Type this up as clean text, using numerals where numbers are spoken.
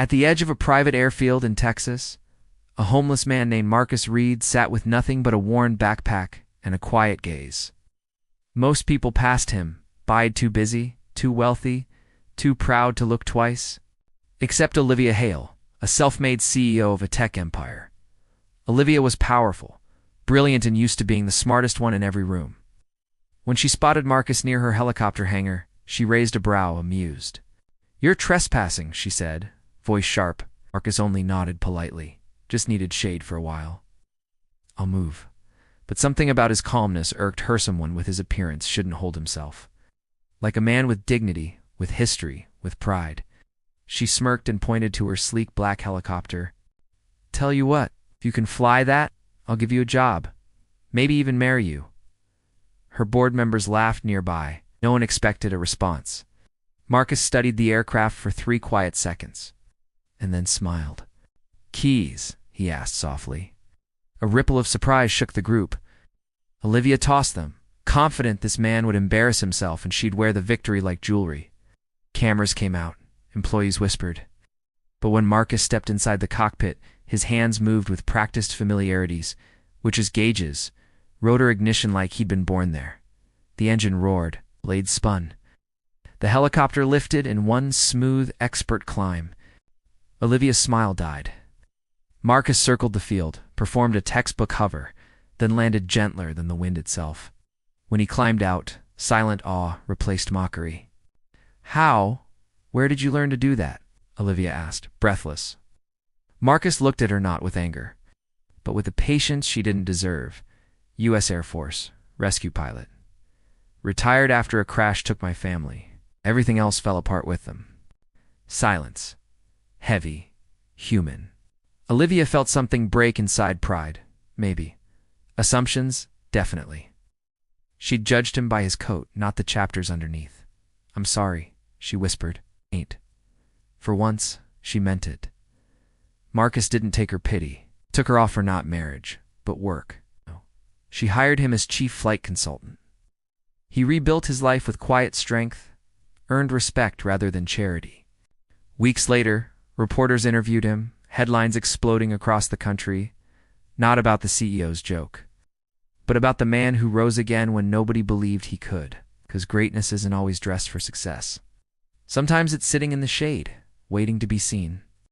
At the edge of a private airfield in Texas, a homeless man named Marcus Reed sat with nothing but a worn backpack and a quiet gaze. Most people passed him, bide too busy, too wealthy, too proud to look twice. Except Olivia Hale, a self-made CEO of a tech empire. Olivia was powerful, brilliant, and used to being the smartest one in every room. When she spotted Marcus near her helicopter hangar, she raised a brow, amused. "You're trespassing," she said, voice sharp. Marcus only nodded politely. Just needed shade for a while. "I'll move." But something about his calmness irked her. Someone with his appearance shouldn't hold himself. Like a man with dignity, with history, with pride. She smirked and pointed to her sleek black helicopter. "Tell you what, if you can fly that, I'll give you a job. Maybe even marry you." Her board members laughed nearby. No one expected a response. Marcus studied the aircraft for 3 quiet seconds, and then smiled. "Keys?" he asked softly. A ripple of surprise shook the group. Olivia tossed them, confident this man would embarrass himself and she'd wear the victory like jewelry. Cameras came out. Employees whispered. But when Marcus stepped inside the cockpit, his hands moved with practiced familiarities, which is gauges, rotor ignition like he'd been born there. The engine roared, blades spun. The helicopter lifted in one smooth, expert climb. Olivia's smile died. Marcus circled the field, performed a textbook hover, then landed gentler than the wind itself. When he climbed out, silent awe replaced mockery. Where did you learn to do that?" Olivia asked, breathless. Marcus looked at her not with anger, but with a patience she didn't deserve. U.S. Air Force, rescue pilot. Retired after a crash took my family. Everything else fell apart with them. Silence. Heavy. Human. Olivia felt something break inside. Pride, maybe. Assumptions, definitely. She'd judged him by his coat, not the chapters underneath. "I'm sorry," she whispered. "Ain't." For once, she meant it. Marcus didn't take her pity. Took her off for not marriage, but work. She hired him as chief flight consultant. He rebuilt his life with quiet strength, earned respect rather than charity. Weeks later, reporters interviewed him, headlines exploding across the country, not about the CEO's joke, but about the man who rose again when nobody believed he could, because greatness isn't always dressed for success. Sometimes it's sitting in the shade, waiting to be seen.